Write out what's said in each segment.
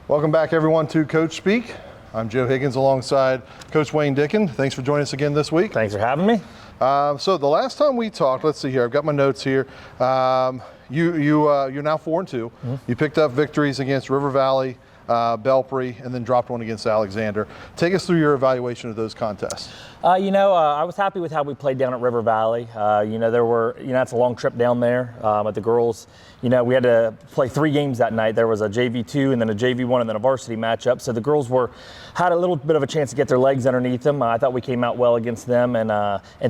Welcome back, everyone, to Coach Speak. I'm Joe Higgins alongside Coach Wayne Dicken. Thanks for joining us again this week. Thanks for having me. So the last time we talked, let's see here, I've got my notes here. You're now 4-2. Mm-hmm. You picked up victories against River Valley, Belpre, and then dropped one against Alexander. Take us through your evaluation of those contests. I was happy with how we played down at River Valley. It's a long trip down there. But the girls, we had to play 3 games that night. There was a JV2 and then a JV1 and then a varsity matchup. So the girls had a little bit of a chance to get their legs underneath them. I thought we came out well against them and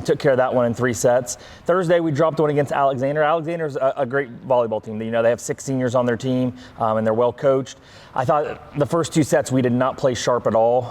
took care of that one in 3 sets. Thursday, we dropped one against Alexander. Alexander's a great volleyball team. They have 6 seniors on their team, and they're well coached. I thought the first 2 sets we did not play sharp at all,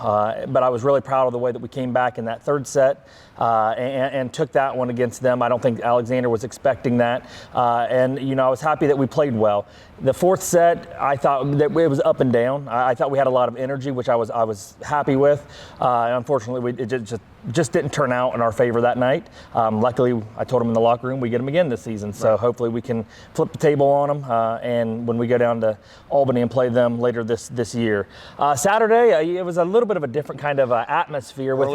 but I was really proud of the way that we came back in that third set and took that one against them. I don't think Alexander was expecting that, and I was happy that we played well. The 4th set, I thought that it was up and down. I thought we had a lot of energy, which I was happy with. Unfortunately, it just didn't turn out in our favor that night. Luckily, I told them in the locker room we get them again this season, so hopefully we can flip the table on them, and when we go down to Albany and play them later this year. Saturday, it was a little bit of a different kind of atmosphere with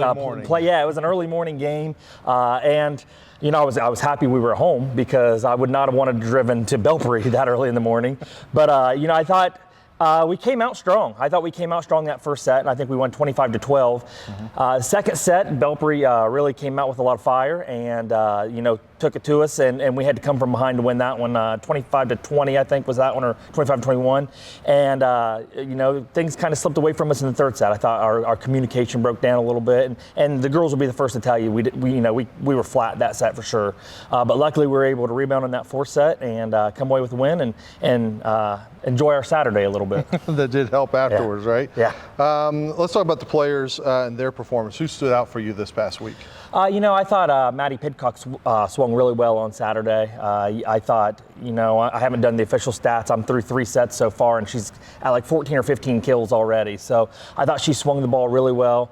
play. Yeah, it was an early morning game, and I was happy we were home because I would not have wanted to driven to Belpre that early in the morning. But I thought we came out strong. I thought we came out strong that first set, and I think we won 25-12. Mm-hmm. Second set, Belpre really came out with a lot of fire and took it to us, and we had to come from behind to win that one. 25-20, I think, was that one, or 25-21. And things kind of slipped away from us in the third set. I thought our communication broke down a little bit, and the girls will be the first to tell you we were flat that set for sure. But luckily, we were able to rebound in that fourth set and come away with a win and enjoy our Saturday a little bit. That did help afterwards, right? Yeah. Let's talk about the players and their performance. Who stood out for you this past week? I thought Maddie Pidcock swung really well on Saturday. I thought, I haven't done the official stats. I'm through 3 sets so far, and she's at like 14 or 15 kills already. So I thought she swung the ball really well.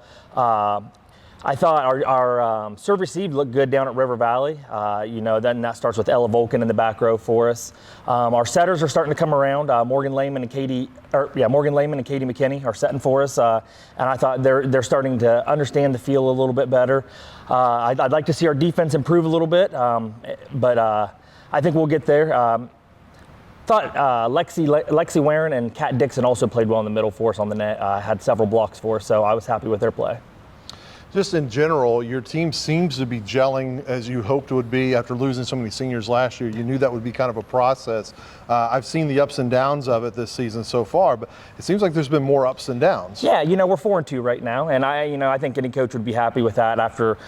I thought our serve receive looked good down at River Valley. Then that starts with Ella Volkin in the back row for us. Our setters are starting to come around. Morgan Lehman and Katie McKinney are setting for us, and I thought they're starting to understand the field a little bit better. I'd like to see our defense improve a little bit, but I think we'll get there. Thought Lexi Warren and Kat Dixon also played well in the middle for us on the net. Had several blocks for us, so I was happy with their play. Just in general, your team seems to be gelling as you hoped it would be after losing so many seniors last year. You knew that would be kind of a process. I've seen the ups and downs of it this season so far, but it seems like there's been more ups and downs. Yeah, we're 4-2 right now, and I think any coach would be happy with that after,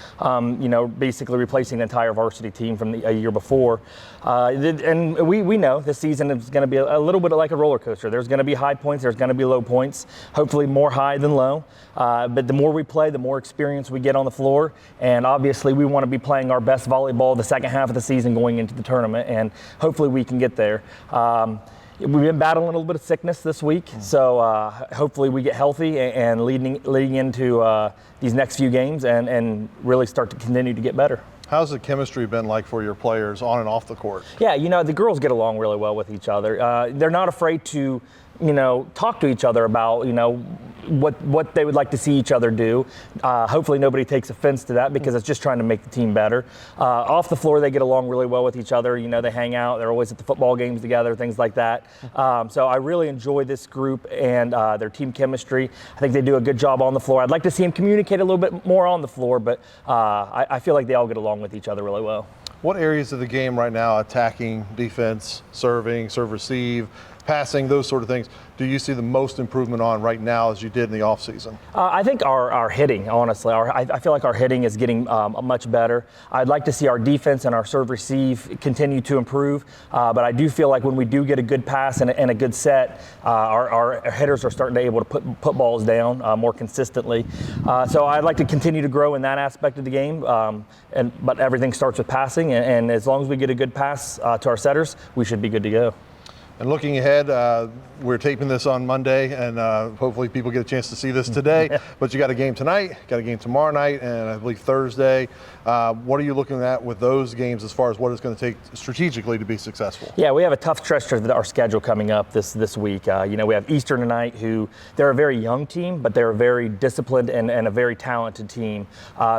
basically replacing the entire varsity team from a year before. And we know this season is going to be a little bit like a roller coaster. There's going to be high points, there's going to be low points, hopefully more high than low. But the more we play, the more experience we get on the floor, and obviously we want to be playing our best volleyball the second half of the season going into the tournament, and hopefully we can get there. We've been battling a little bit of sickness this week, so hopefully we get healthy and leading into these next few games and really start to continue to get better. How's the chemistry been like for your players on and off the court? Yeah, the girls get along really well with each other. They're not afraid to talk to each other about, what they would like to see each other do. Hopefully nobody takes offense to that because it's just trying to make the team better. Off the floor, they get along really well with each other. They hang out. They're always at the football games together, things like that. So I really enjoy this group and their team chemistry. I think they do a good job on the floor. I'd like to see them communicate a little bit more on the floor, but I feel like they all get along with each other really well. What areas of the game right now, attacking, defense, serving, serve receive, passing, those sort of things, do you see the most improvement on right now as you did in the offseason? I think our hitting, honestly. I feel like our hitting is getting much better. I'd like to see our defense and our serve receive continue to improve, but I do feel like when we do get a good pass and a good set, our hitters are starting to able to put balls down more consistently. So I'd like to continue to grow in that aspect of the game, but everything starts with passing, and as long as we get a good pass to our setters, we should be good to go. And looking ahead, we're taping this on Monday, and hopefully people get a chance to see this today. But you got a game tonight, got a game tomorrow night, and I believe Thursday. What are you looking at with those games as far as what it's going to take strategically to be successful? Yeah, we have a tough stretch to our schedule coming up this week. We have Eastern tonight, who they're a very young team, but they're a very disciplined and a very talented team.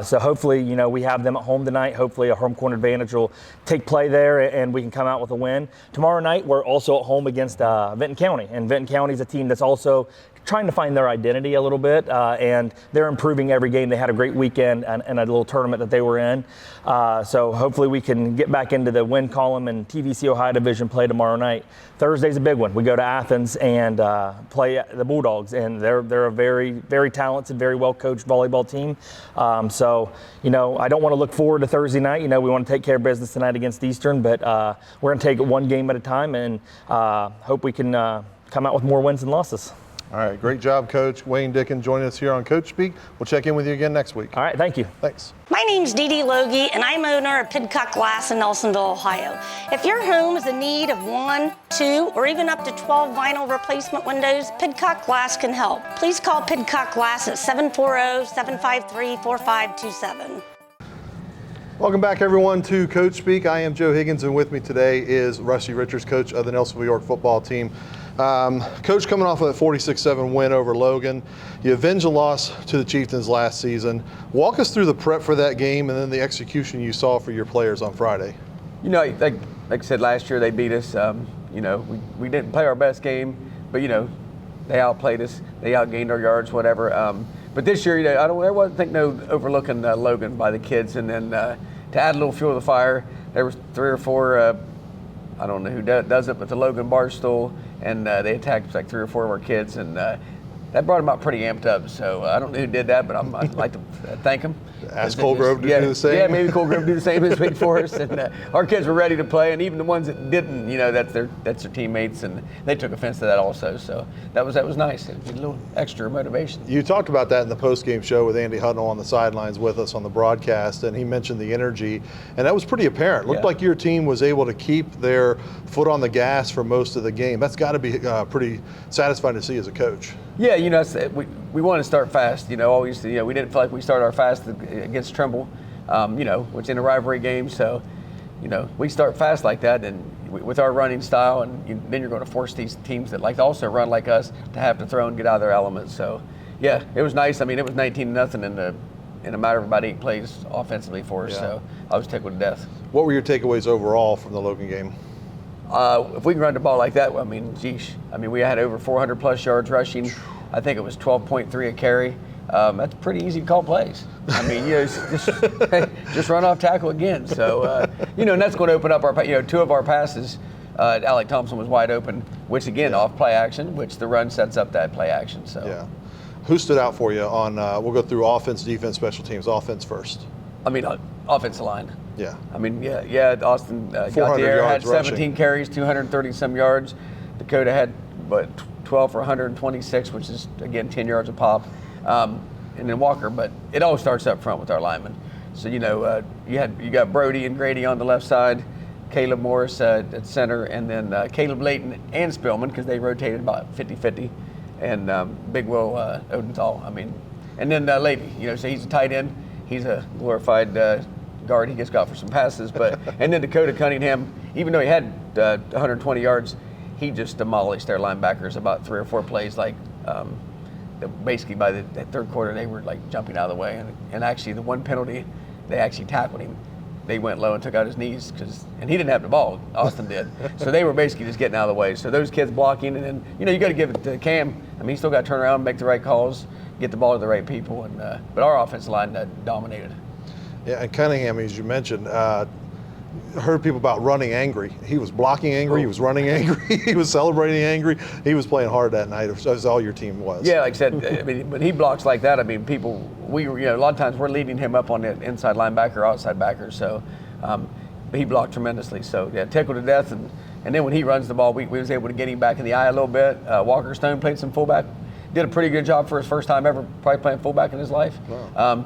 So hopefully, we have them at home tonight. Hopefully, a home court advantage will take play there, and we can come out with a win. Tomorrow night, we're also at home against Vinton County, and Vinton County is a team that's also trying to find their identity a little bit, and they're improving every game. They had a great weekend and a little tournament that they were in. So hopefully we can get back into the win column and TVC Ohio Division play tomorrow night. Thursday's a big one. We go to Athens and play the Bulldogs, and they're a very, very talented, very well-coached volleyball team. So I don't want to look forward to Thursday night. We want to take care of business tonight against Eastern, but we're going to take it one game at a time and hope we can come out with more wins and losses. All right, great job, Coach. Wayne Dicken joining us here on Coach Speak. We'll check in with you again next week. All right, thank you. Thanks. My name's Dee Dee Loge, and I'm owner of Pidcock Glass in Nelsonville, Ohio. If your home is in need of 1, 2, or even up to 12 vinyl replacement windows, Pidcock Glass can help. Please call Pidcock Glass at 740-753-4527. Welcome back, everyone, to Coach Speak. I am Joe Higgins, and with me today is Rusty Richards, coach of the Nelsonville York football team. Coach, coming off of a 46-7 win over Logan, you avenged a loss to the Chieftains last season. Walk us through the prep for that game and then the execution you saw for your players on Friday. Like I said, last year they beat us. We didn't play our best game, but they outplayed us. They outgained our yards, whatever. But this year, there wasn't no overlooking Logan by the kids, and then to add a little fuel to the fire, there was 3 or 4. I don't know who does it, but the Logan Barstool, and they attacked like 3 or 4 of our kids, and that brought them out pretty amped up. So I don't know who did that, but I'd like to thank them. Ask Cole Grove to do the same. Yeah, maybe Cole Grove do the same this week for us. And our kids were ready to play, and even the ones that didn't, that's their teammates, and they took offense to that also. So that was nice. It was a little extra motivation. You talked about that in the post-game show with Andy Hudnall on the sidelines with us on the broadcast, and he mentioned the energy, and that was pretty apparent. Looked like your team was able to keep their foot on the gas for most of the game. That's got to be pretty satisfying to see as a coach. Yeah, we want to start fast. Always, we didn't feel like we started our fast against Trimble, which in a rivalry game. So, we start fast like that, and with our running style, and then you're going to force these teams that like to also run like us to have to throw and get out of their element. So, yeah, it was nice. I mean, it was 19-0 in a matter of about 8 plays offensively for us. Yeah. So I was tickled to death. What were your takeaways overall from the Logan game? If we can run the ball like that, we had over 400 plus yards rushing. I think it was 12.3 a carry. That's pretty easy to call plays. Just run off tackle again. So, and that's going to open up our, 2 of our passes. Alec Thompson was wide open, which again, off play action, which the run sets up that play action. So, yeah. Who stood out for you on, we'll go through offense, defense, special teams. Offense first. Offensive line. Yeah. Austin got there, had 17 rushing. Carries, 230-some yards. Dakota had, 12 for 126, which is, again, 10 yards a pop. And then Walker, but it all starts up front with our linemen. So, you got Brody and Grady on the left side, Caleb Morris at center, and then Caleb Layton and Spillman, because they rotated about 50-50, and Big Will Odenthal. And then Levy, so he's a tight end. He's a glorified guard. He gets got for some passes, and then Dakota Cunningham, even though he had 120 yards, he just demolished their linebackers about 3 or 4 plays. Basically by the third quarter, they were jumping out of the way, and actually the one penalty, they actually tackled him. They went low and took out his knees and he didn't have the ball. Austin did, so they were basically just getting out of the way. So those kids blocking, and then you got to give it to Cam. He still got to turn around, make the right calls, get the ball to the right people, and but our offensive line dominated. Yeah, and Cunningham, as you mentioned, heard people about running angry. He was blocking angry. He was running angry. He was celebrating angry. He was playing hard that night, as all your team was. Yeah, like I said, when he blocks like that, people, a lot of times we're leading him up on the inside linebacker, outside backer. So he blocked tremendously. So yeah, tickled to death. And then when he runs the ball, we was able to get him back in the eye a little bit. Walker Stone played some fullback. Did a pretty good job for his first time ever probably playing fullback in his life. Wow.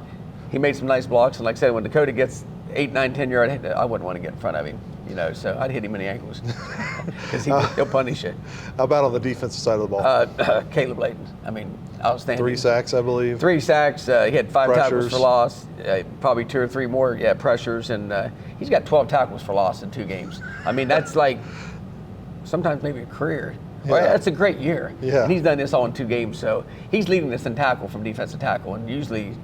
He made some nice blocks. And like I said, when Dakota gets 8, 9, 10 yard hit, I wouldn't want to get in front of him. So I'd hit him in the ankles because he'll punish you. How about on the defensive side of the ball? Caleb Layton. I mean, outstanding. 3 sacks, I believe. 3 sacks. He had 5 tackles Pressures. for loss. Probably 2 or 3 more. Yeah, pressures, and he's got 12 tackles for loss in 2 games. I mean, that's like sometimes maybe a career. Yeah. Well, that's a great year. Yeah. And he's done this all in 2 games, so he's leading us in tackle from defensive tackle, and usually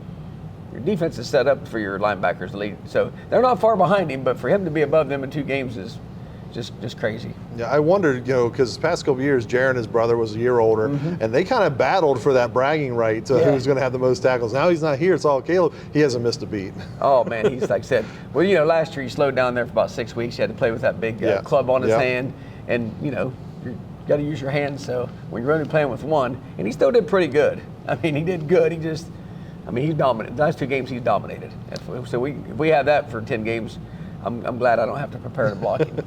your defense is set up for your linebackers to lead. So they're not far behind him, but for him to be above them in 2 games is just crazy. Yeah, I wondered, because the past couple of years, Jaron, his brother, was a year older, and they kind of battled for that bragging right to who's going to have the most tackles. Now he's not here; it's all Caleb. He hasn't missed a beat. Oh man, he's like I said. Well, last year he slowed down there for about 6 weeks. He had to play with that big club on his hand, and you got to use your hands. So when you're only playing with one, and he still did pretty good. I mean, he did good. He's dominant. The last 2 games he's dominated. So if we have that for 10 games, I'm glad I don't have to prepare to block him.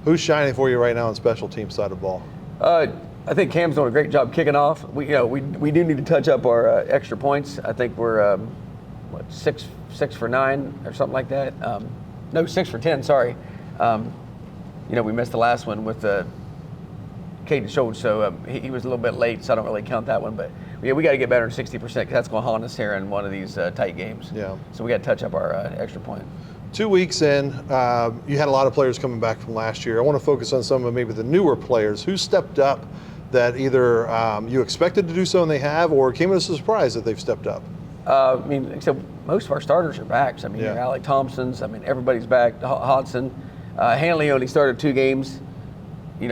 Who's shining for you right now on special team side of the ball? I think Cam's doing a great job kicking off. We do need to touch up our extra points. I think we're 6 for 9 or something like that. No, 6 for 10. Sorry. We missed the last one with Caden Schultz, so he was a little bit late, so I don't really count that one. But we got to get better than 60% because that's going to haunt us here in one of these tight games. Yeah. So we got to touch up our extra point. 2 weeks in, you had a lot of players coming back from last year. I want to focus on some of maybe the newer players. Who stepped up that either you expected to do so and they have, or came as a surprise that they've stepped up? Except most of our starters are back. So, your Alec Thompsons, everybody's back. Hodson. Hanley only started 2 games,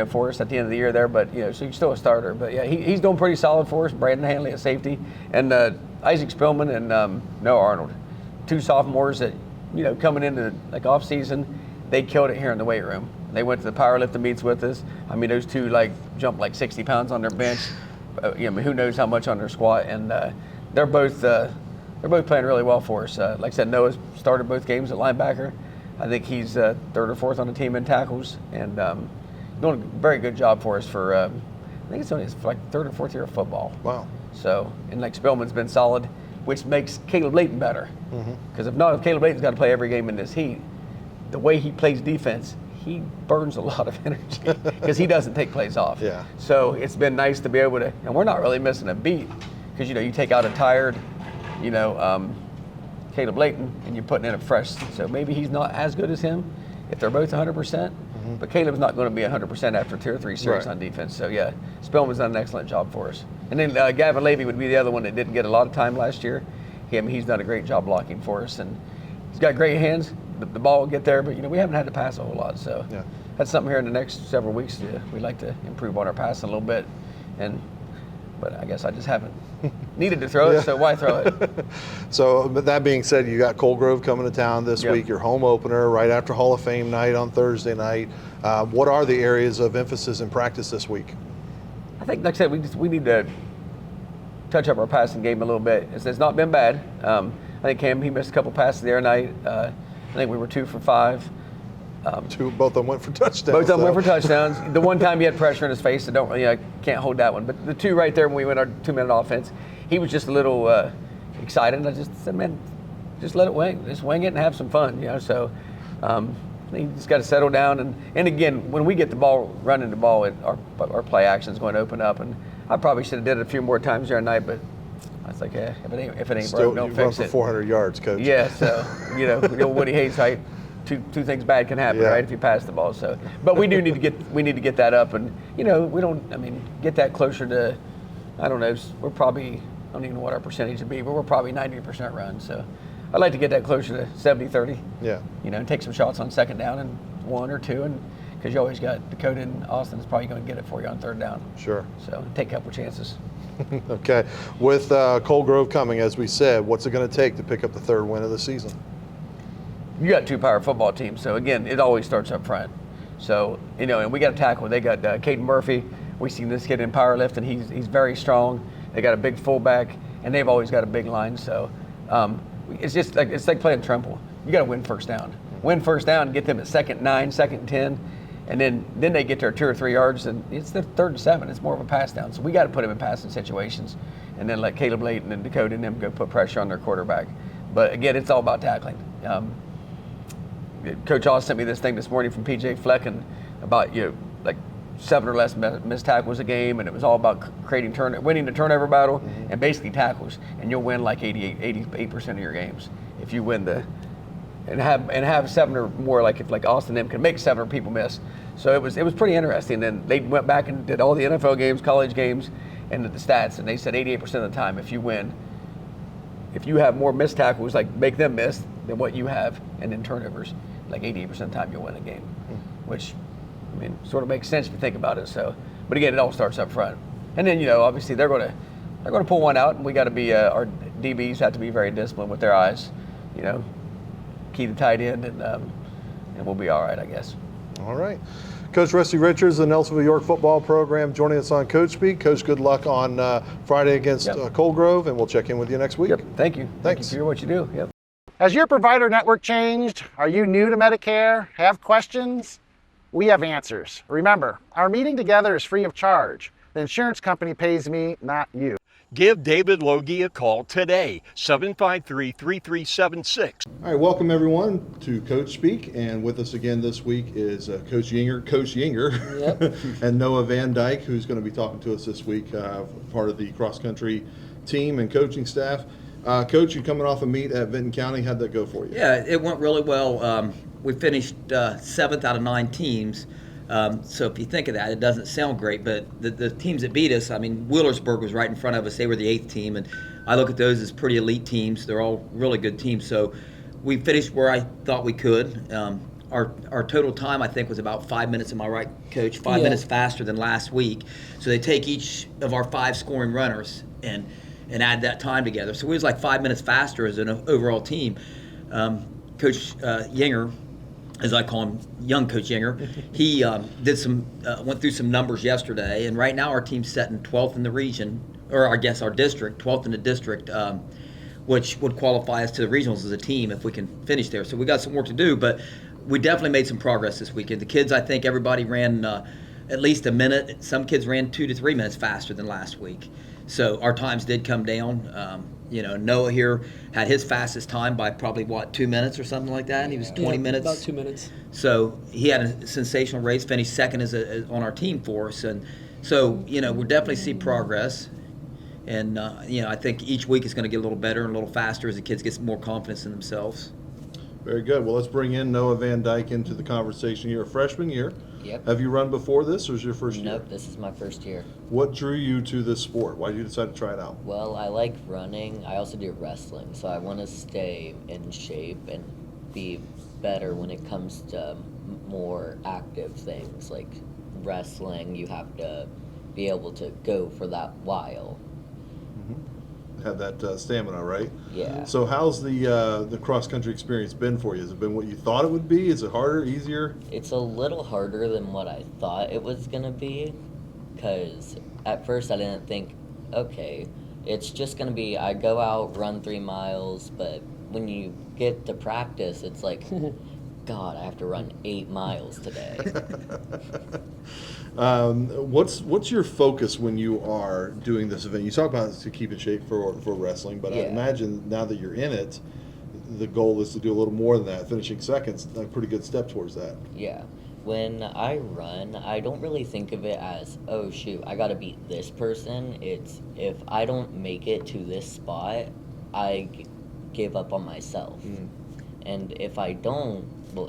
for us at the end of the year there, but, so he's still a starter. But, yeah, he's doing pretty solid for us. Brandon Hanley at safety. And Isaac Spillman and Noah Arnold. 2 sophomores that, coming into off season, they killed it here in the weight room. They went to the powerlifting meets with us. Those 2 jumped 60 pounds on their bench. Who knows how much on their squat, and they're both playing really well for us. Like I said, Noah's started both games at linebacker. I think he's 3rd or 4th on the team in tackles, and doing a very good job for us for I think it's only his 3rd or 4th year of football. Wow. So, and Spillman's been solid, which makes Caleb Layton better. Because if Caleb Layton's got to play every game in this heat, the way he plays defense, he burns a lot of energy because he doesn't take plays off. Yeah. So it's been nice to be able to, and we're not really missing a beat because, you take out a tired, Caleb Layton and you're putting in a fresh. So maybe he's not as good as him if they're both 100%, but Caleb's not going to be 100% after 2 or 3 series on defense. So, yeah, Spillman's done an excellent job for us. And then Gavin Levy would be the other one that didn't get a lot of time last year. He's done a great job blocking for us, and he's got great hands. The ball will get there, but we haven't had to pass a whole lot. So that's something here in the next several weeks. We'd like to improve on our passing a little bit, but I guess I just haven't needed to throw it. So why throw it? So, but that being said, you got Cold Grove coming to town this week. Your home opener right after Hall of Fame night on Thursday night. What are the areas of emphasis in practice this week? I think, like I said, we need to touch up our passing game a little bit. It's not been bad. I think Cam, he missed a couple passes the other night. I think we were 2 for 5. Both of them went for touchdowns. Both of them went for touchdowns. The one time he had pressure in his face, I can't hold that one. But the 2 right there when we went our 2-minute offense, he was just a little excited. And I just said, man, just let it wing. Just wing it and have some fun. So he just got to settle down. And again, when we get the ball, running the ball, our play action is going to open up. And I probably should have did it a few more times the other night, but I was like, if it ain't broke, don't fix it. Run for 400 yards, Coach. Yeah, so, Woody Hayes height. Two things bad can happen, right? If you pass the ball. So, but we do need to get that up, and we don't. Get that closer to. I don't know. We're probably. I don't even know what our percentage would be, but we're probably 90% run. So, I'd like to get that closer to 70-30. Yeah. And take some shots on 2nd down and 1 or 2, and because you always got Dakota and Austin's probably going to get it for you on 3rd down. Sure. So take a couple chances. Okay. With Cold Grove coming, as we said, what's it going to take to pick up the 3rd win of the season? You got 2 power football teams, so again, it always starts up front. So and we got a tackle. They got Caden Murphy. We seen this kid in powerlift, and he's very strong. They got a big fullback, and they've always got a big line. So it's just it's like playing Trimble. You got to win 1st down. Win 1st down, get them at 2nd 9, 2nd 10, and then they get their 2 or 3 yards, and it's the 3rd and 7. It's more of a pass down. So we got to put them in passing situations, and then let Caleb Layton and Dakota and them go put pressure on their quarterback. But again, it's all about tackling. Coach Oz sent me this thing this morning from PJ Flecken about, like 7 or less missed tackles a game, and it was all about winning the turnover battle and basically tackles, and you'll win like 88% of your games if you win and have 7 or more, like if like Austin M can make 7 or people miss. So it was pretty interesting. Then they went back and did all the NFL games, college games, and the stats, and they said 88% of the time if you have more missed tackles, like make them miss, than what you have, and then turnovers, like 88% of the time you'll win a game, which, I mean, sort of makes sense if you think about it. So, but again, it all starts up front, and then obviously they're going to pull one out, and we got to be our DBs have to be very disciplined with their eyes, key the tight end, and we'll be all right, I guess. All right. Coach Rusty Richards, the Nelsonville York football program, joining us on Coach Speak. Coach, good luck on Friday against Cold Grove, and we'll check in with you next week. Yep. Thank you. Thanks. Thank you for what you do. Yep. Has your provider network changed? Are you new to Medicare? Have questions? We have answers. Remember, our meeting together is free of charge. The insurance company pays me, not you. Give David Loge a call today, 753-3376. All right, welcome everyone to Coach Speak, and with us again this week is Coach Yinger, and Noah Van Dyke, who's going to be talking to us this week, part of the cross-country team and coaching staff. Coach, you're coming off a meet at Vinton County. How'd that go for you? Yeah, it went really well. We finished 7th out of 9 teams. So if you think of that, it doesn't sound great, but the teams that beat us, I mean, Wheelersburg was right in front of us. They were the 8th team, and I look at those as pretty elite teams. They're all really good teams. So we finished where I thought we could. Our total time, I think, was about 5 minutes. Am I right, Coach? 5 minutes faster than last week. So they take each of our 5 scoring runners and add that time together. So we was like 5 minutes faster as an overall team. Coach Yinger, as I call him, young Coach Yinger, he went through some numbers yesterday, and right now our team's setting 12th in the region, or I guess our district, 12th in the district, which would qualify us to the regionals as a team if we can finish there. So we got some work to do, but we definitely made some progress this weekend. The kids, I think everybody ran at least a minute. Some kids ran 2 to 3 minutes faster than last week. So our times did come down. Noah here had his fastest time by probably 2 minutes or something like that, and he was 20 minutes. About 2 minutes. So he had a sensational race, finished second as on our team for us, and so we definitely see progress. And I think each week is going to get a little better and a little faster as the kids get more confidence in themselves. Very good. Well, let's bring in Noah Van Dyke into the conversation here. Freshman year. Yep. Have you run before this, or is your first year? Nope, this is my first year. What drew you to this sport? Why did you decide to try it out? Well, I like running. I also do wrestling, so I want to stay in shape and be better when it comes to more active things. Like wrestling, you have to be able to go for that while. Have that stamina, right? Yeah. So how's the cross-country experience been for you? Has it been what you thought it would be? Is it harder, easier? It's a little harder than what I thought it was going to be, because at first I didn't think, okay, it's just going to be I go out, run 3 miles, but when you get to practice, it's like, God, I have to run 8 miles today. What's your focus when you are doing this event? You talk about to keep in shape for wrestling, but I imagine now that you're in it, the goal is to do a little more than that. Finishing second's a pretty good step towards that. Yeah. When I run, I don't really think of it as, oh shoot, I gotta beat this person. It's if I don't make it to this spot, I give up on myself. And if I don't,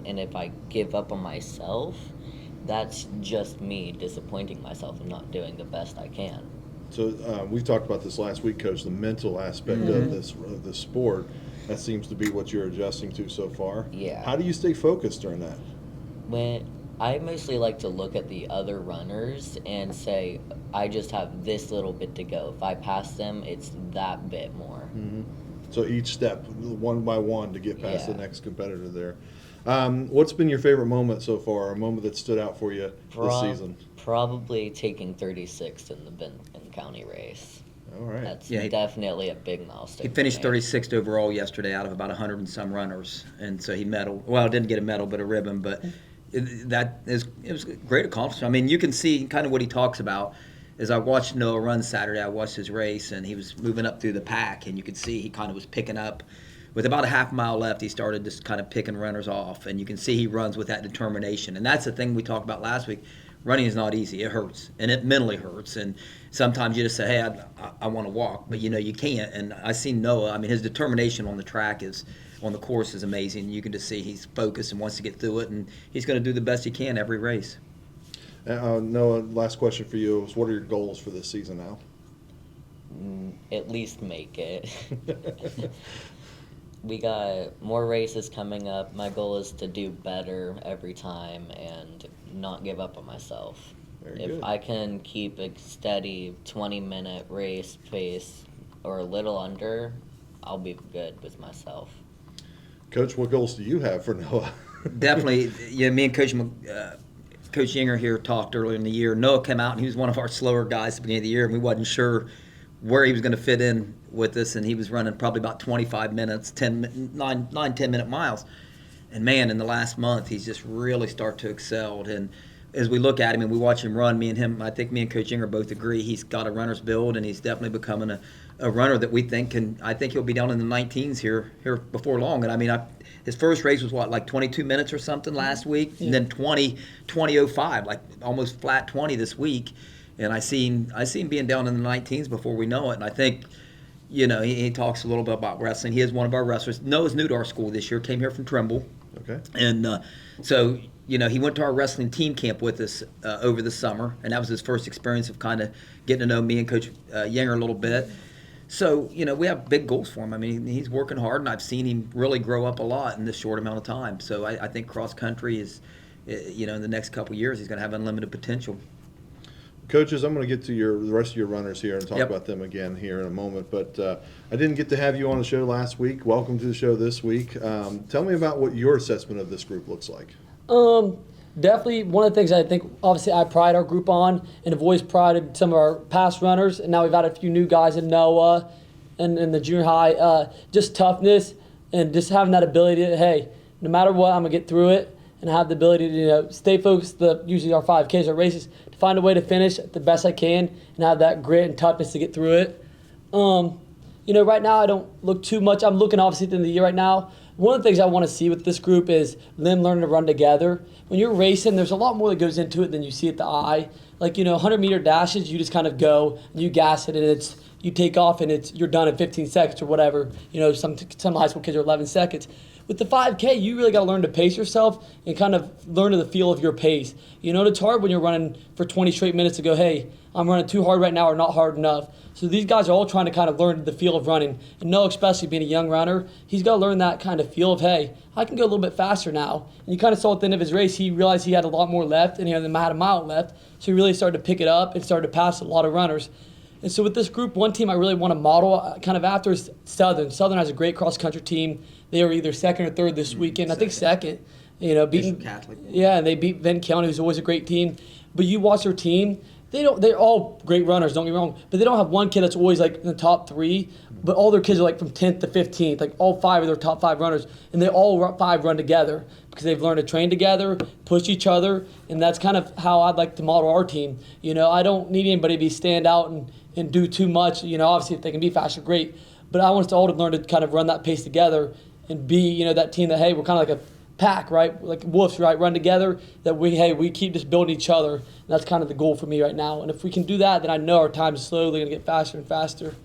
and if I give up on myself, that's just me disappointing myself and not doing the best I can. So we talked about this last week, Coach, the mental aspect of this sport. That seems to be what you're adjusting to so far. Yeah. How do you stay focused during that? When I mostly like to look at the other runners and say, I just have this little bit to go. If I pass them, it's that bit more. So each step, one by one, to get past the next competitor there. What's been your favorite moment so far, a moment that stood out for you this season? Probably taking 36th in the Benton County race. All right. That's definitely a big milestone. He finished 36th overall yesterday out of about 100 and some runners, and so he medaled. Well, didn't get a medal, but a ribbon. But it was a great accomplishment. I mean, you can see kind of what he talks about. As I watched Noah run Saturday, I watched his race, and he was moving up through the pack, and you could see he kind of was picking up with about a half mile left, he started just kind of picking runners off, and you can see he runs with that determination. And that's the thing we talked about last week. Running is not easy. It hurts, and it mentally hurts. And sometimes you just say, hey, I want to walk, but you can't. And I seen Noah. I mean, his determination on the track on the course is amazing. You can just see he's focused and wants to get through it, and he's going to do the best he can every race. Noah, last question for you is, what are your goals for this season now? At least make it. We got more races coming up. My goal is to do better every time and not give up on myself. If I can keep a steady 20-minute race pace or a little under, I'll be good with myself. Coach, what goals do you have for Noah? Definitely, me and Coach Yinger here talked earlier in the year. Noah came out, and he was one of our slower guys at the beginning of the year, and we wasn't sure where he was going to fit in with us, and he was running probably about 25 minutes, 10-minute miles. And man, in the last month, he's just really started to excel. And as we look at him and we watch him run, I think me and Coach Yinger both agree he's got a runner's build, and he's definitely becoming a runner that we think I think he'll be down in the 19s here before long. And I mean, his first race was like 22 minutes or something last week, and then 20:05, like almost flat 20 this week. And I seen being down in the 19s before we know it. And I think, he talks a little bit about wrestling. He is one of our wrestlers. Noah's new to our school this year, came here from Trimble. Okay. And so, he went to our wrestling team camp with us over the summer, and that was his first experience of kind of getting to know me and Coach Yinger a little bit. So, we have big goals for him. I mean, he's working hard, and I've seen him really grow up a lot in this short amount of time. So I think cross country is, in the next couple of years, he's going to have unlimited potential. Coaches, I'm going to get to the rest of your runners here and talk about them again here in a moment. But I didn't get to have you on the show last week. Welcome to the show this week. Tell me about what your assessment of this group looks like. Definitely one of the things I think, obviously, I pride our group on and have always prided some of our past runners. And now we've had a few new guys in Noah and in the junior high. Just toughness and just having that ability to, hey, no matter what, I'm going to get through it. And have the ability to stay focused, usually our 5Ks, our races, to find a way to finish the best I can and have that grit and toughness to get through it. Right now I don't look too much. I'm looking obviously at the end of the year right now. One of the things I want to see with this group is them learning to run together. When you're racing, there's a lot more that goes into it than you see at the eye. Like, 100-meter dashes, you just kind of go and you gas it and you take off and you're done in 15 seconds or whatever. Some high school kids are 11 seconds. With the 5K, you really got to learn to pace yourself and kind of learn to the feel of your pace. It's hard when you're running for 20 straight minutes to go, hey, I'm running too hard right now or not hard enough. So these guys are all trying to kind of learn the feel of running. And Noah, especially being a young runner, he's got to learn that kind of feel of, hey, I can go a little bit faster now. And you kind of saw at the end of his race, he realized he had a lot more left and he had a mile left. So he really started to pick it up and started to pass a lot of runners. And so with this group, one team I really want to model kind of after is Southern. Southern has a great cross-country team. They were either second or third this weekend. I think second. Beating Catholic. Yeah, and they beat Venn County, who's always a great team. But you watch their team, they're all great runners, don't get me wrong, but they don't have one kid that's always like in the top 3, but all their kids are like from 10th to 15th, like all 5 of their top 5 runners, and they all 5 run together because they've learned to train together, push each other, and that's kind of how I'd like to model our team. I don't need anybody to stand out and do too much. Obviously if they can be faster, great, but I want us all to learn to kind of run that pace together and be, that team that, hey, we're kind of like a pack, right? Like wolves, right? Run together, that we keep just building each other. And that's kind of the goal for me right now. And if we can do that, then I know our time is slowly going to get faster and faster.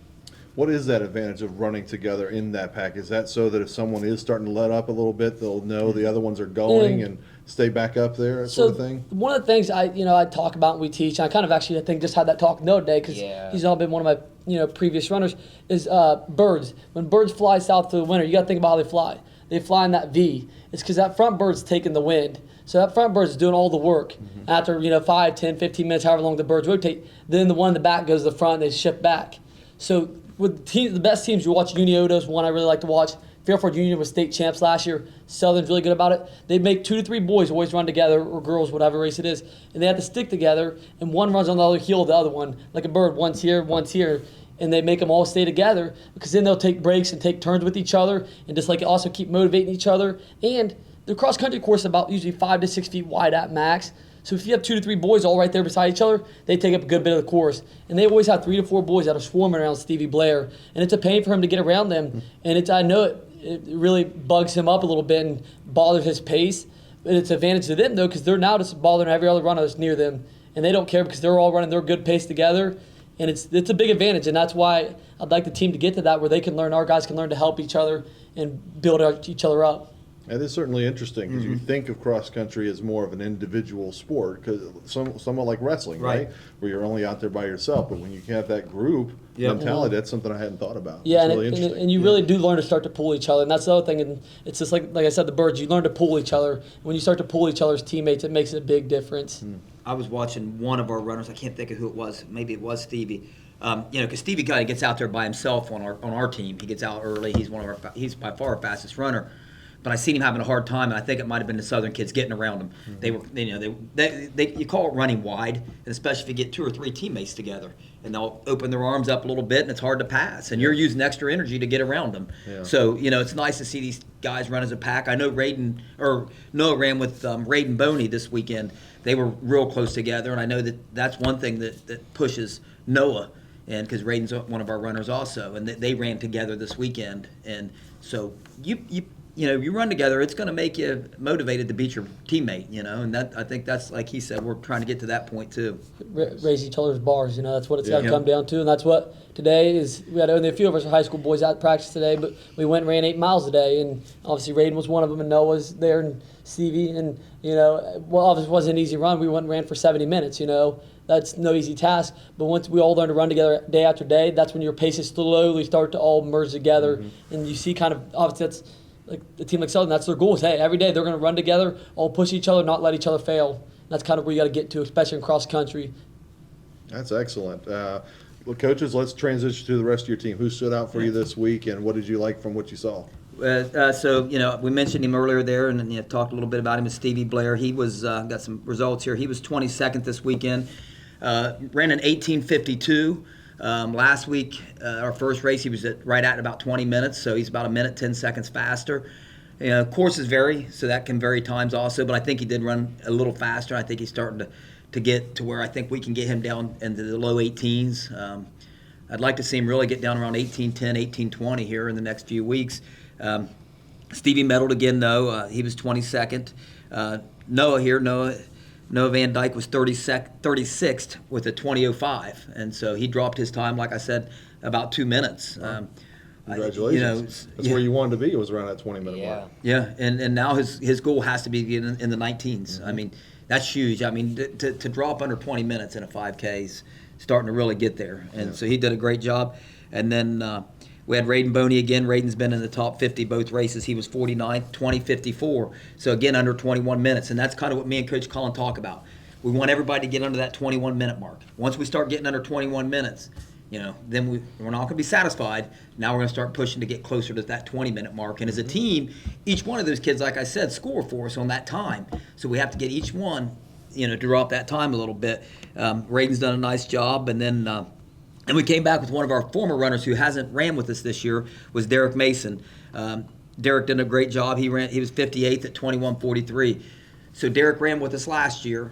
What is that advantage of running together in that pack? Is that so that if someone is starting to let up a little bit, they'll know the other ones are going and stay back up there, that sort of thing? One of the things I talk about and we teach, and I kind of actually, I think, just had that talk Noah today because he's all been one of my previous runners, is birds. When birds fly south to the winter, you got to think about how they fly. They fly in that V. It's because that front bird's taking the wind. So that front bird's doing all the work. Mm-hmm. After 5, 10, 15 minutes, however long the birds rotate, then the one in the back goes to the front and they shift back. So with the best teams, you watch Unioto's one I really like to watch. Fairfield Union was state champs last year. Southern's really good about it. They make 2 to 3 boys always run together, or girls, whatever race it is, and they have to stick together, and one runs on the other heel of the other one, like a bird, one's here, and they make them all stay together because then they'll take breaks and take turns with each other and just also keep motivating each other. And the cross-country course is about usually 5 to 6 feet wide at max. So if you have 2 to 3 boys all right there beside each other, they take up a good bit of the course. And they always have 3 to 4 boys that are swarming around Stevie Blair. And it's a pain for him to get around them. And I know it really bugs him up a little bit and bothers his pace. But it's an advantage to them, though, because they're now just bothering every other runner that's near them. And they don't care because they're all running their good pace together. And it's a big advantage. And that's why I'd like the team to get to that, where they can learn, our guys can learn to help each other and build each other up. It is certainly interesting because you think of cross country as more of an individual sport, because somewhat like wrestling, right? Where you're only out there by yourself. But when you have that group mentality, that's something I hadn't thought about. Yeah, it's really interesting. And you really do learn to start to pull each other, and that's the other thing. And it's just like I said, the birds. You learn to pull each other. When you start to pull each other's teammates, it makes a big difference. I was watching one of our runners. I can't think of who it was. Maybe it was Stevie. Because Stevie kind of gets out there by himself on our team. He gets out early. He's by far our fastest runner. But I seen him having a hard time, and I think it might have been the Southern kids getting around him. They were, you call it running wide, and especially if you get 2 or 3 teammates together, and they'll open their arms up a little bit, and it's hard to pass, and you're using extra energy to get around them. Yeah. So it's nice to see these guys run as a pack. I know Noah ran with Raiden Boney this weekend. They were real close together, and I know that's one thing that pushes Noah, and because Raiden's one of our runners also, and they ran together this weekend, and so you run together, it's going to make you motivated to beat your teammate, and I think that's, like he said, we're trying to get to that point too. Raise each other's bars, that's what it's got to come down to, and that's what today is. We had only a few of us are high school boys out at practice today, but we went and ran 8 miles a day, and obviously Raiden was one of them, and Noah was there, and Stevie, and obviously it wasn't an easy run. We went and ran for 70 minutes, That's no easy task, but once we all learn to run together day after day, that's when your paces slowly start to all merge together, and you see kind of, obviously that's, like a team like Southern, that's their goal. Is, hey, every day they're going to run together, all push each other, not let each other fail. That's kind of where you got to get to, especially in cross country. That's excellent. Well, coaches, let's transition to the rest of your team. Who stood out for you this week, and what did you like from what you saw? We mentioned him earlier there, and talked a little bit about him. Is Stevie Blair. He was got some results here. He was 22nd this weekend. Ran an 18:52. Last week, our first race, he was right at about 20 minutes, so he's about a minute, 10 seconds faster. Courses vary, so that can vary times also, but I think he did run a little faster. I think he's starting to get to where I think we can get him down into the low 18s. I'd like to see him really get down around 18:10, 18:20 here in the next few weeks. Stevie medaled again, though. He was 22nd. Noah Van Dyke was 36th with a 20:05, and so he dropped his time, like I said, about 2 minutes. Congratulations. That's where you wanted to be, was around that 20-minute mark. Yeah, and now his goal has to be in the 19s. I mean, that's huge. I mean, to drop under 20 minutes in a 5K is starting to really get there, and so he did a great job. And then we had Raiden Boney again. Raiden's been in the top 50 both races. He was 49th, 20:54. So again, under 21 minutes. And that's kind of what me and Coach Collin talk about. We want everybody to get under that 21-minute mark. Once we start getting under 21 minutes, then we're not going to be satisfied. Now we're going to start pushing to get closer to that 20-minute mark. And as a team, each one of those kids, like I said, score for us on that time. So we have to get each one, to drop that time a little bit. Raiden's done a nice job. And then and we came back with one of our former runners who hasn't ran with us this year, was Derek Mason. Derek did a great job. He was 58th at 21:43. So Derek ran with us last year.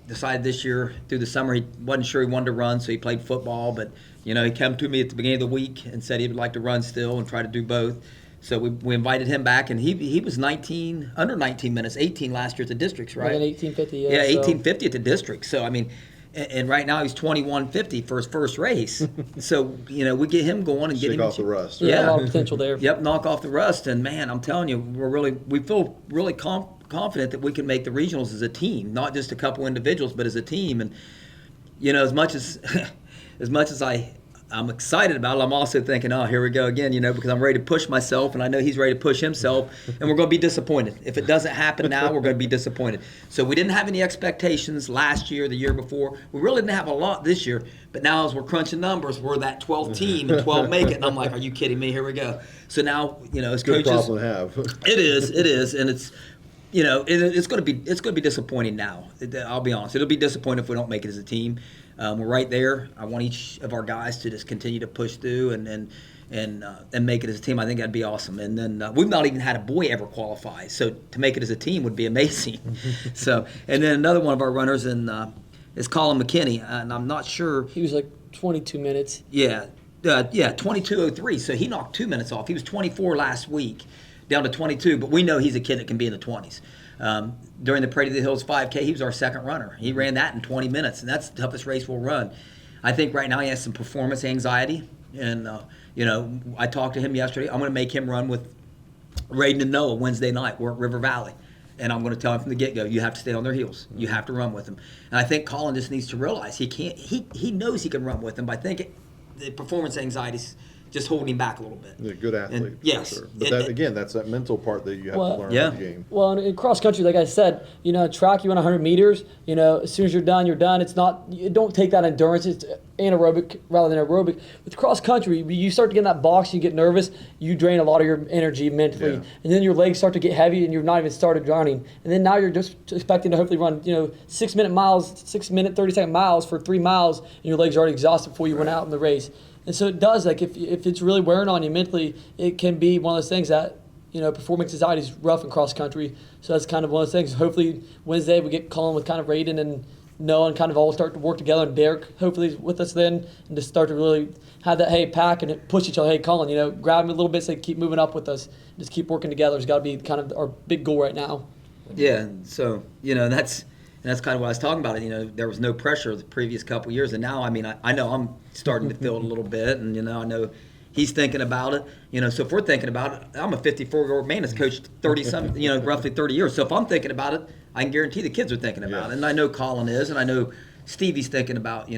Decided this year through the summer he wasn't sure he wanted to run, so he played football. But he came to me at the beginning of the week and said he would like to run still and try to do both. So we invited him back, and he was under 19 minutes, 18 last year at the districts, right? Like an 18:50. Yeah, 18:50 at the district. So I mean. And right now he's 21:50 for his first race. So, we get him going and get him off the rust. There's a lot of potential there. Yep, knock off the rust. And man, I'm telling you, we feel really confident that we can make the regionals as a team, not just a couple individuals, but as a team. And as much as I'm excited about it, I'm also thinking, oh, here we go again, because I'm ready to push myself, and I know he's ready to push himself, and we're going to be disappointed. If it doesn't happen now, we're going to be disappointed. So we didn't have any expectations last year, the year before. We really didn't have a lot this year, but now as we're crunching numbers, we're that 12th team, and 12 make it, and I'm like, are you kidding me? Here we go. So now, as good coaches. Problem to have. It is, and it's, it's going to be disappointing now. I'll be honest. It'll be disappointing if we don't make it as a team. We're right there. I want each of our guys to just continue to push through and make it as a team. I think that'd be awesome. And then we've not even had a boy ever qualify, so to make it as a team would be amazing. So, and then another one of our runners is Collin McKinney, and I'm not sure. He was like 22 minutes. Yeah. Yeah, 22:03. So he knocked 2 minutes off. He was 24 last week, down to 22. But we know he's a kid that can be in the 20s. During the Parade of the Hills 5K, he was our second runner. He ran that in 20 minutes, and that's the toughest race we'll run. I think right now he has some performance anxiety, and I talked to him yesterday. I'm going to make him run with Raiden and Noah Wednesday night. We're at River Valley. And I'm going to tell him from the get-go, you have to stay on their heels. You have to run with them. And I think Collin just needs to realize he knows he can run with them, but I think the performance anxiety is just holding him back a little bit. Yeah, good athlete. And, yes. Sure. But that's that mental part that you have to learn in the game. Well, in cross country, like I said, track, you run 100 meters, as soon as you're done, you're done. It's not, you don't take that endurance. It's anaerobic rather than aerobic. With cross country, you start to get in that box, you get nervous, you drain a lot of your energy mentally. Yeah. And then your legs start to get heavy and you've not even started running. And then now you're just expecting to hopefully run, 6 minute, 30-second miles for 3 miles, and your legs are already exhausted before you went out in the race. And so it does, like if it's really wearing on you mentally, it can be one of those things that, performance anxiety is rough in cross country. So that's kind of one of those things. Hopefully Wednesday we get Collin with kind of Raiden and Noah and kind of all start to work together, and Derek hopefully is with us then, and just start to really have that, pack and push each other. Hey, Collin, grab him a little bit so they keep moving up with us. Just keep working together. It's got to be kind of our big goal right now. Yeah, so, that's kind of what I was talking about. There was no pressure the previous couple of years, and now, I know I'm starting to feel it a little bit, and, I know he's thinking about it. So if we're thinking about it, I'm a 54-year-old man that's coached 30-something, roughly 30 years. So if I'm thinking about it, I can guarantee the kids are thinking about it. And I know Collin is, and I know Stevie's thinking about,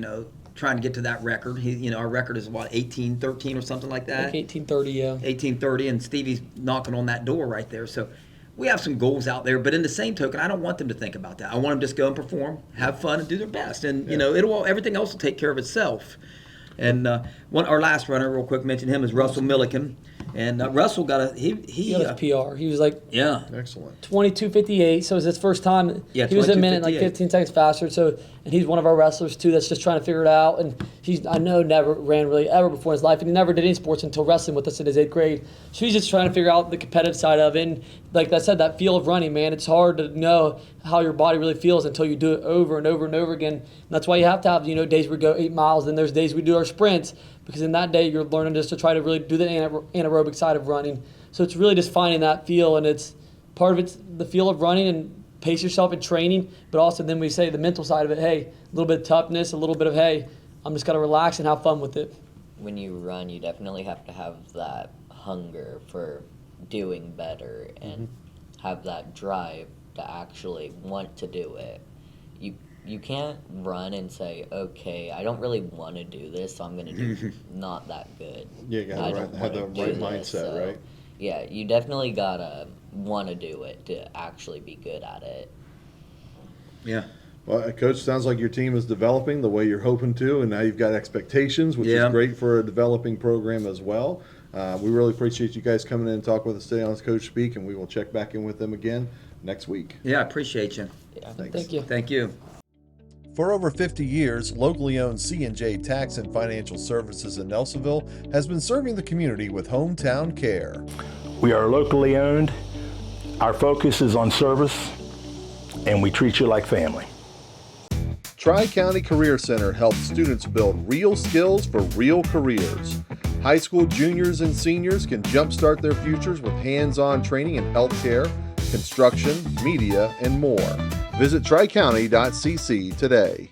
trying to get to that record. Our record is, 18-13 or something like that? Like 18:30, yeah. 18:30, and Stevie's knocking on that door right there. So we have some goals out there, but in the same token, I don't want them to think about that. I want them to just go and perform, have fun, and do their best. And, everything else will take care of itself. And our last runner, real quick, mention him, is Russell Milliken. And Russell got he got his PR. He was like excellent 22:58. So it was his first time. Yeah, he was a minute, like 15 seconds faster. So, and he's one of our wrestlers too that's just trying to figure it out. And I know never ran really ever before in his life, and he never did any sports until wrestling with us in his 8th grade. So he's just trying to figure out the competitive side of it. And like I said, that feel of running, man, it's hard to know how your body really feels until you do it over and over and over again. And that's why you have to have days where we go 8 miles, then there's days we do our sprints, because in that day you're learning just to try to really do the anaerobic side of running. So it's really just finding that feel, and it's part of it's the feel of running and pace yourself in training, but also then we say the mental side of it. Hey, a little bit of toughness, a little bit of I'm just gotta relax and have fun with it. When you run, you definitely have to have that hunger for doing better and have that drive to actually want to do it. You can't run and say, okay, I don't really want to do this, so I'm going to do not that good. Yeah, you got to have the right mindset, right? Yeah, you definitely got to want to do it to actually be good at it. Yeah. Well, Coach, sounds like your team is developing the way you're hoping to, and now you've got expectations, which is great for a developing program as well. We really appreciate you guys coming in and talking with us today on Coach Speak, and we will check back in with them again next week. Yeah, I appreciate you. Yeah. Thank you. Thank you. For over 50 years, locally owned C&J Tax and Financial Services in Nelsonville has been serving the community with hometown care. We are locally owned. Our focus is on service, and we treat you like family. Tri-County Career Center helps students build real skills for real careers. High school juniors and seniors can jumpstart their futures with hands-on training in healthcare, construction, media, and more. Visit tricounty.cc today.